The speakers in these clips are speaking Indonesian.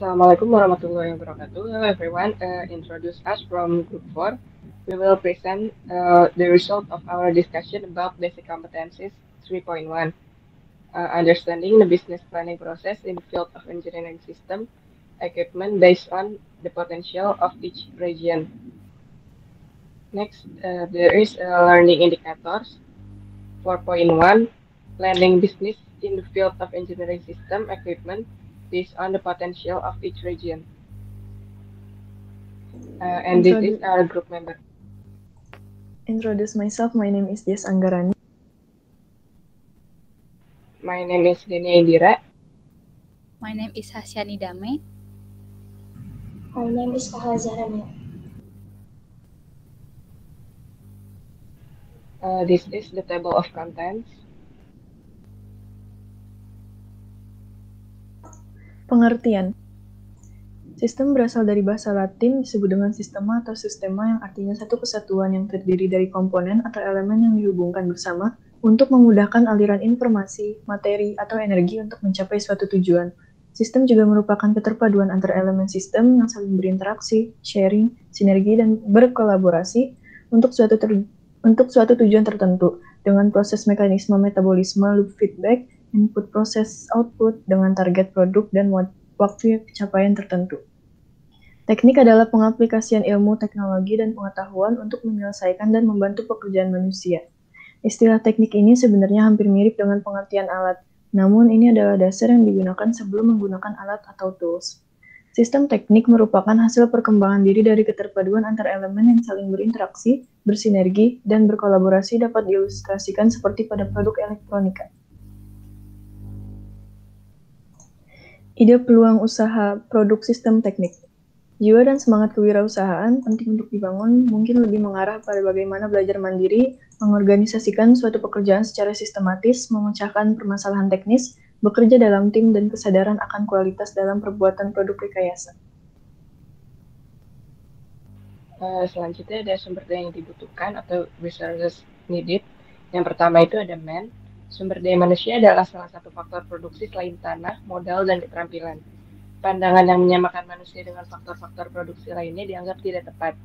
Assalamualaikum warahmatullahi wabarakatuh. Hello everyone. Introduce us from Group 4. We will present the result of our discussion about basic competencies 3.1. Understanding the business planning process in the field of engineering system equipment based on the potential of each region. Next, there is learning indicators 4.1. Planning business in the field of engineering system equipment based on the potential of each region. And this is our group member. Introduce myself. My name is Jess Anggarani. My name is Denia Indira. My name is Hasyani Dame. My name is Fahala Zahrania. This is the table of contents. Pengertian. Sistem berasal dari bahasa Latin disebut dengan sistema atau sistema yang artinya satu kesatuan yang terdiri dari komponen atau elemen yang dihubungkan bersama untuk memudahkan aliran informasi, materi, atau energi untuk mencapai suatu tujuan. Sistem juga merupakan keterpaduan antar elemen sistem yang saling berinteraksi, sharing, sinergi, dan berkolaborasi untuk suatu tujuan tertentu dengan proses mekanisme metabolisme loop feedback, input proses output dengan target produk dan waktu pencapaian tertentu. Teknik adalah pengaplikasian ilmu, teknologi, dan pengetahuan untuk menyelesaikan dan membantu pekerjaan manusia. Istilah teknik ini sebenarnya hampir mirip dengan pengertian alat, namun ini adalah dasar yang digunakan sebelum menggunakan alat atau tools. Sistem teknik merupakan hasil perkembangan diri dari keterpaduan antar elemen yang saling berinteraksi, bersinergi, dan berkolaborasi dapat diilustrasikan seperti pada produk elektronika. Ide peluang usaha produk sistem teknik. Jiwa dan semangat kewirausahaan penting untuk dibangun mungkin lebih mengarah pada bagaimana belajar mandiri, mengorganisasikan suatu pekerjaan secara sistematis, memecahkan permasalahan teknis, bekerja dalam tim, dan kesadaran akan kualitas dalam perbuatan produk rekayasa. Selanjutnya ada sumber daya yang dibutuhkan atau resources needed. Yang pertama itu ada man. Sumber daya manusia adalah salah satu faktor produksi selain tanah, modal, dan keterampilan. Pandangan yang menyamakan manusia dengan faktor-faktor produksi lainnya dianggap tidak tepat,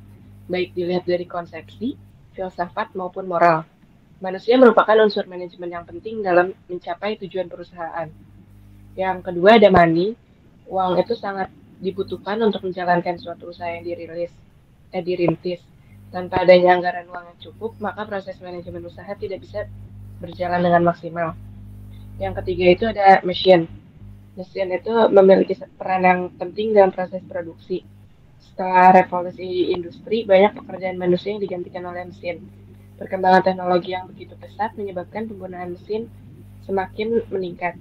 baik dilihat dari konsepsi, filsafat, maupun moral. Manusia merupakan unsur manajemen yang penting dalam mencapai tujuan perusahaan. Yang kedua ada money. Uang itu sangat dibutuhkan untuk menjalankan suatu usaha yang dirintis. Tanpa adanya anggaran uang yang cukup, maka proses manajemen usaha tidak bisa berjalan dengan maksimal. Yang ketiga itu ada mesin. Mesin itu memiliki peran yang penting dalam proses produksi. Setelah revolusi industri, banyak pekerjaan manusia yang digantikan oleh mesin. Perkembangan teknologi yang begitu pesat menyebabkan penggunaan mesin semakin meningkat.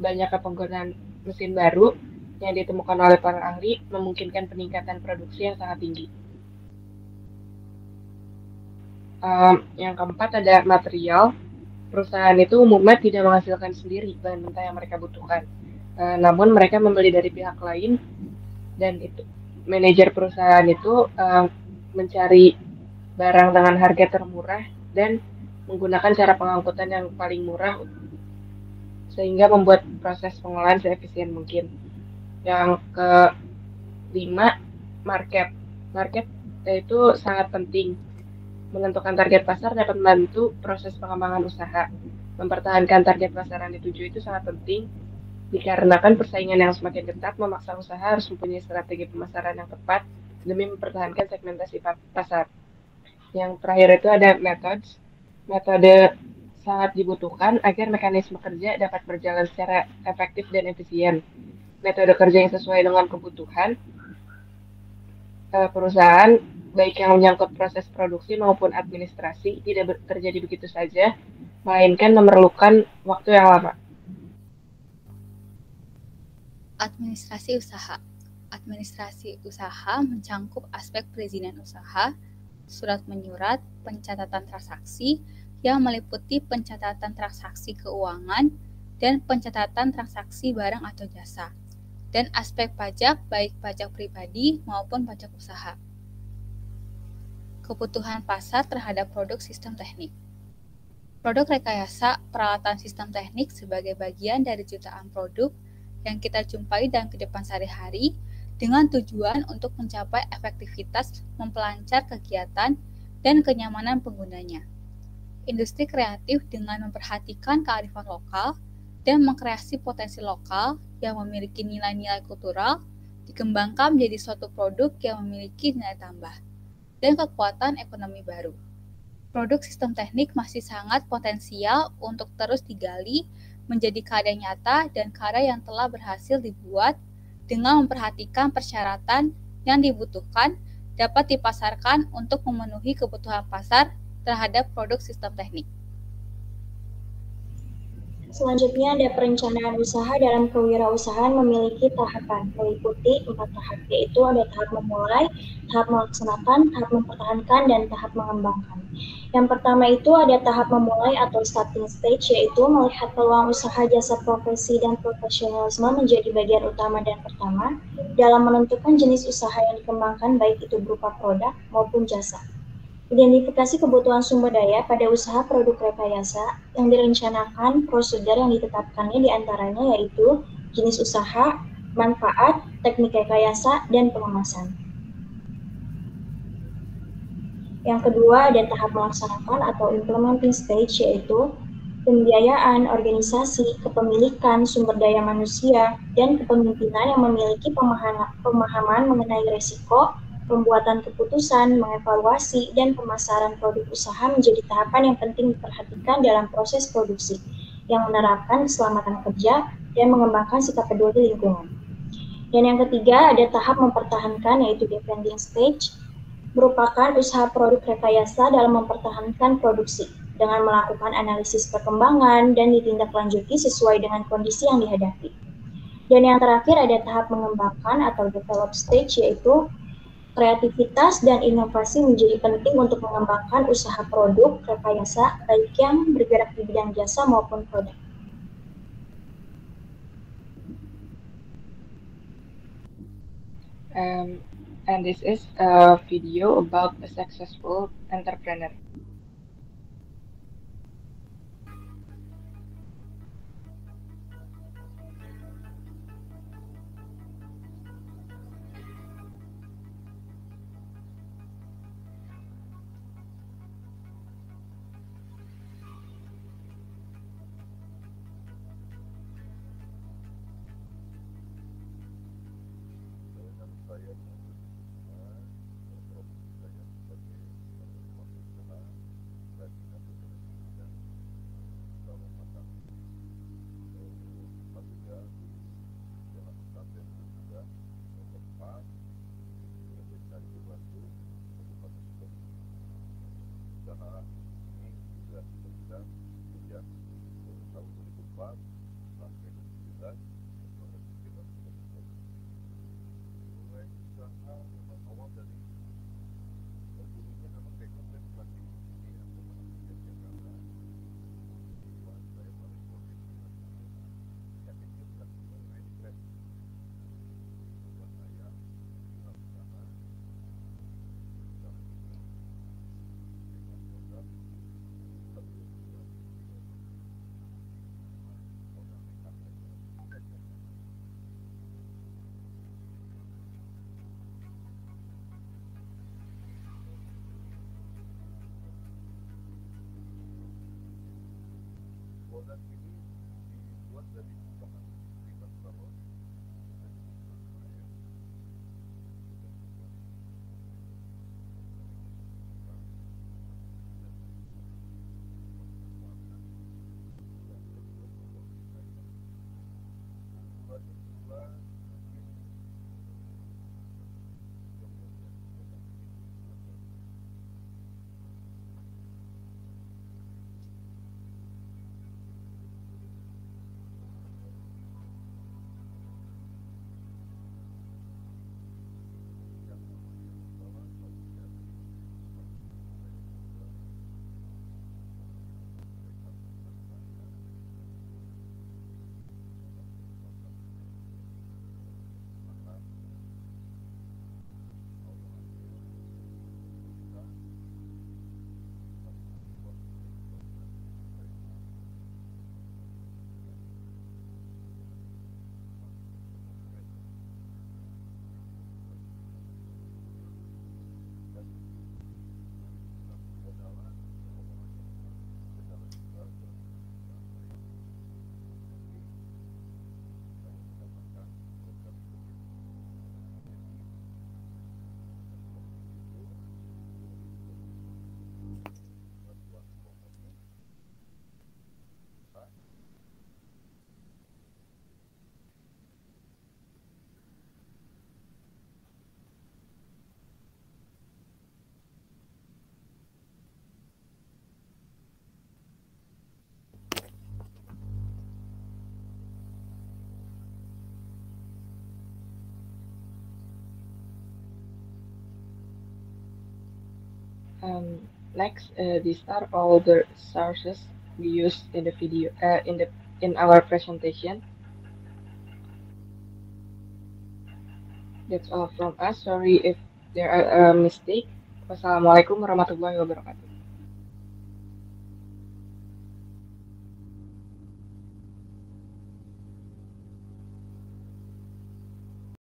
Banyak penggunaan mesin baru yang ditemukan oleh para ahli memungkinkan peningkatan produksi yang sangat tinggi. Yang keempat ada material. Perusahaan itu umumnya tidak menghasilkan sendiri bahan mentah yang mereka butuhkan. Namun mereka membeli dari pihak lain dan itu manajer perusahaan itu mencari barang dengan harga termurah dan menggunakan cara pengangkutan yang paling murah sehingga membuat proses pengolahan seefisien mungkin. Yang kelima, market. Market itu sangat penting. Menentukan target pasar dapat membantu proses pengembangan usaha. Mempertahankan target pasar yang dituju itu sangat penting dikarenakan persaingan yang semakin ketat memaksa usaha harus mempunyai strategi pemasaran yang tepat demi mempertahankan segmentasi pasar. Yang terakhir itu ada methods. Metode sangat dibutuhkan agar mekanisme kerja dapat berjalan secara efektif dan efisien. Metode kerja yang sesuai dengan kebutuhan perusahaan, baik yang menyangkut proses produksi maupun administrasi, tidak terjadi begitu saja, melainkan memerlukan waktu yang lama. Administrasi usaha. Administrasi usaha mencangkup aspek perizinan usaha, surat menyurat, pencatatan transaksi yang meliputi pencatatan transaksi keuangan dan pencatatan transaksi barang atau jasa, dan aspek pajak baik pajak pribadi maupun pajak usaha. Kebutuhan pasar terhadap produk sistem teknik. Produk rekayasa peralatan sistem teknik sebagai bagian dari jutaan produk yang kita jumpai dalam kehidupan sehari-hari dengan tujuan untuk mencapai efektivitas, memperlancar kegiatan, dan kenyamanan penggunanya. Industri kreatif dengan memperhatikan kearifan lokal dan mengkreasi potensi lokal yang memiliki nilai-nilai kultural dikembangkan menjadi suatu produk yang memiliki nilai tambah dan kekuatan ekonomi baru. Produk sistem teknik masih sangat potensial untuk terus digali menjadi karya nyata dan karya yang telah berhasil dibuat dengan memperhatikan persyaratan yang dibutuhkan dapat dipasarkan untuk memenuhi kebutuhan pasar terhadap produk sistem teknik. Selanjutnya ada perencanaan usaha dalam kewirausahaan memiliki tahapan, meliputi 4 tahap, yaitu ada tahap memulai, tahap melaksanakan, tahap mempertahankan, dan tahap mengembangkan. Yang pertama itu ada tahap memulai atau starting stage, yaitu melihat peluang usaha jasa profesi dan profesionalisme menjadi bagian utama dan pertama dalam menentukan jenis usaha yang dikembangkan baik itu berupa produk maupun jasa. Identifikasi kebutuhan sumber daya pada usaha produk rekayasa yang direncanakan, prosedur yang ditetapkannya diantaranya yaitu jenis usaha, manfaat, teknik rekayasa, dan pengemasan. Yang kedua ada tahap melaksanakan atau implementing stage, yaitu pembiayaan, organisasi, kepemilikan, sumber daya manusia, dan kepemimpinan yang memiliki pemahaman mengenai risiko, pembuatan keputusan, mengevaluasi, dan pemasaran produk usaha menjadi tahapan yang penting diperhatikan dalam proses produksi, yang menerapkan keselamatan kerja dan mengembangkan sikap peduli lingkungan. Dan yang ketiga ada tahap mempertahankan, yaitu defending stage, merupakan usaha produk rekayasa dalam mempertahankan produksi dengan melakukan analisis perkembangan dan ditindaklanjuti sesuai dengan kondisi yang dihadapi. Dan yang terakhir ada tahap mengembangkan atau develop stage, yaitu kreativitas dan inovasi menjadi penting untuk mengembangkan usaha produk rekayasa baik yang bergerak di bidang jasa maupun produk. And this is a video about a successful entrepreneur. Next, these are all the sources we use in the video in our presentation. That's all from us. Sorry if there are a mistake. Wassalamualaikum warahmatullahi wabarakatuh.